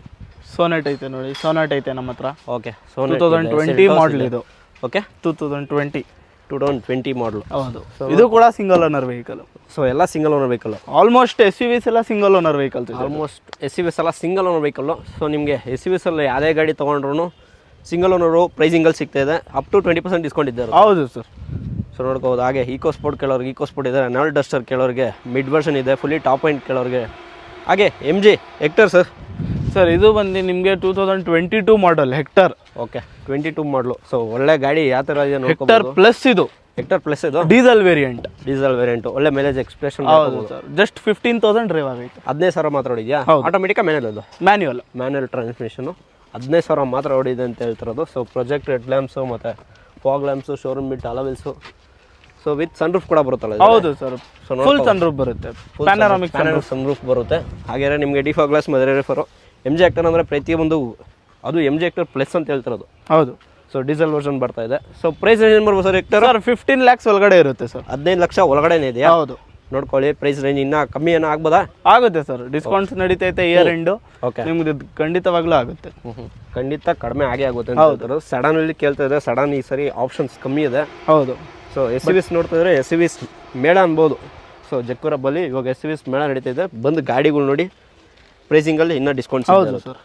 ಸೋನೆಟ್ ಐತೆ ನೋಡಿ. ಸೋನೆಟ್ ಐತೆ ನಮ್ಮ ಹತ್ರ. ಓಕೆ. 2020 ಮಾಡಲ್ ಇದು. ಓಕೆ. 2020 ಮಾಡಲು. ಹೌದು. ಇದು ಕೂಡ ಸಿಂಗಲ್ ಓನರ್ ವೆಹಿಕಲ್. ಸೊ ಎಲ್ಲ single owner vehicle. Almost SUVs ಎಲ್ಲ single owner vehicle. Almost SUVs ಎಲ್ಲ ಸಿಂಗಲ್ ಓನರ್ ವೆಹಿಕಲ್ಲು. ಸೊ ನಿಮಗೆ SUVs ಅಲ್ಲಿ ಯಾವುದೇ ಗಾಡಿ ತೊಗೊಂಡ್ರು ಸಿಂಗಲ್ ಓನರು ಪ್ರೈಸಿಂಗಲ್ಲಿ ಸಿಗ್ತಾ ಇದೆ. ಅಪ್ ಟು 20% ಡಿಸ್ಕೌಂಟ್ ಇದ್ದಾರೆ. ಹೌದು ಸರ್. ಸೊ ನೋಡ್ಕೋಬೋದು. ಹಾಗೆ ಈಕೋ ಸ್ಪೋರ್ಟ್ ಕೇಳೋರಿಗೆ ಈಕೋ ಸ್ಪೋರ್ಟ್ ಇದೆ, ರೆನಾಲ್ಡ್ ಡಸ್ಟರ್ ಕೇಳೋರಿಗೆ ಮಿಡ್ ವರ್ಷನ್ ಇದೆ, ಫುಲ್ಲಿ ಟಾಪ್ ಎಂಡ್ ಕೇಳೋರಿಗೆ. ಹಾಗೆ MG ಹೆಕ್ಟರ್ ಸರ್. ಸರ್ ಇದು ಬಂದು ನಿಮಗೆ 2022 ಮಾಡಲ್ ಹೆಕ್ಟರ್. ಓಕೆ. 22 ಮಾಡಲು. ಸೊ ಒಳ್ಳೆ ಗಾಡಿ ಯಾವ ಥರ ಇದೆ ಹೆಕ್ಟರ್ ಪ್ಲಸ್. ಇದು ಹೆಕ್ಟರ್ ಪ್ಲಸ್. ಇದು ಡೀಸೆಲ್ ವೇರಿಯಂಟ್. ಡೀಸೆಲ್ ವೇರಿಯಂಟ್ ಒಳ್ಳೆ ಮೈಲೇಜ್ ಎಕ್ಸ್ಪ್ರೆಷನ್. ಹೌದು ಸರ್. ಜಸ್ಟ್ 15,000 ಡ್ರೈವ್ ಆಗೈತೆ. 15,000 ಮಾತ್ರ ಹೊಡಿದ್ಯಾ? ಆಟೋಮೆಟಿಕಾ ಮ್ಯಾನ್ಯಲ್? ಅದು ಮ್ಯಾನ್ಯಲ್ ಟ್ರಾನ್ಸ್ಮಿಷನು. 15,000 ಮಾತ್ರ ಹೊಡಿದೆ ಅಂತ ಹೇಳ್ತಿರೋದು. ಸೊ ಪ್ರೊಜೆಕ್ಟ್ ಹೆಡ್ ಲ್ಯಾಂಪ್ಸು ಮತ್ತು fog lamps, showroom fit alloy wheels. So with sunroof ಕೂಡ ಬರುತ್ತಲ್ಲ? ಹೌದು ಸರ್, ಫುಲ್ ಸನ್ ರೂಫ್ ಬರುತ್ತೆ. ಪ್ಯಾನರಾಮಿಕ್ ಸನ್ ರೂಫ್ ಬರುತ್ತೆ. ಹಾಗೆ ನಿಮಗೆ ಡಿಫಾಗ್ ಗ್ಲಾಸ್ ಮತ್ತು ರೇಫರು. MG ಹೆಕ್ಟರ್ ಅಂದರೆ ಪ್ರತಿಯೊಂದು ಅದು MG ಹೆಕ್ಟರ್ ಪ್ಲಸ್ ಅಂತ ಹೇಳ್ತಿರೋದು. ಹೌದು. ಸೊ ಡೀಸೆಲ್ ವರ್ಷನ್ ಬರ್ತಾ ಇದೆ. ಸೊ ಪ್ರೈಸ್ ರೇಂಜ್ ಏನು ಬರ್ಬೋದು ಸರ್ ಹೆಕ್ಟರ್? ಸರ್ 15 lakhs ಒಳಗಡೆ ಇರುತ್ತೆ ಸರ್. 15 ಲಕ್ಷ ಒಳಗಡೆನೇ ಇದೆಯಾ? ಹೌದು. ನೋಡ್ಕೊಳ್ಳಿ. ಪ್ರೈಸ್ ರೇಂಜ್ ಇನ್ನೂ ಕಮ್ಮಿ ಏನೋ ಆಗ್ಬೋದಾ? ಆಗುತ್ತೆ ಸರ್, ಡಿಸ್ಕೌಂಟ್ಸ್ ನಡೀತೈತೆ ಇಯರ್ ಎಂಡು. ಓಕೆ. ನಿಮ್ಗೆ ಖಂಡಿತವಾಗ್ಲೂ ಆಗುತ್ತೆ. ಖಂಡಿತ ಕಡಿಮೆ ಆಗೇ ಆಗುತ್ತೆ ಅಂತ ಹೇಳ್ತಾರೆ. ಸಡನಲ್ಲಿ ಕೇಳ್ತಾ ಇದೆ. ಸಡನ್ ಈ ಸರಿ ಆಪ್ಷನ್ಸ್ ಕಮ್ಮಿ ಇದೆ. ಹೌದು. ಸೊ SUVs ನೋಡ್ತಾ ಇದ್ರೆ SUVs ಮೇಳ ಅನ್ಬೋದು. ಸೊ ಜಕ್ಕೂರಬ್ಬಲ್ಲಿ ಇವಾಗ SUVs ಮೇಳ ನಡೀತಾ ಇದೆ. ಬಂದು ಗಾಡಿಗಳು ನೋಡಿ. ಪ್ರೈಸಿಂಗಲ್ಲಿ ಇನ್ನೂ ಡಿಸ್ಕೌಂಟ್ಸ್. ಹೌದು ಸರ್.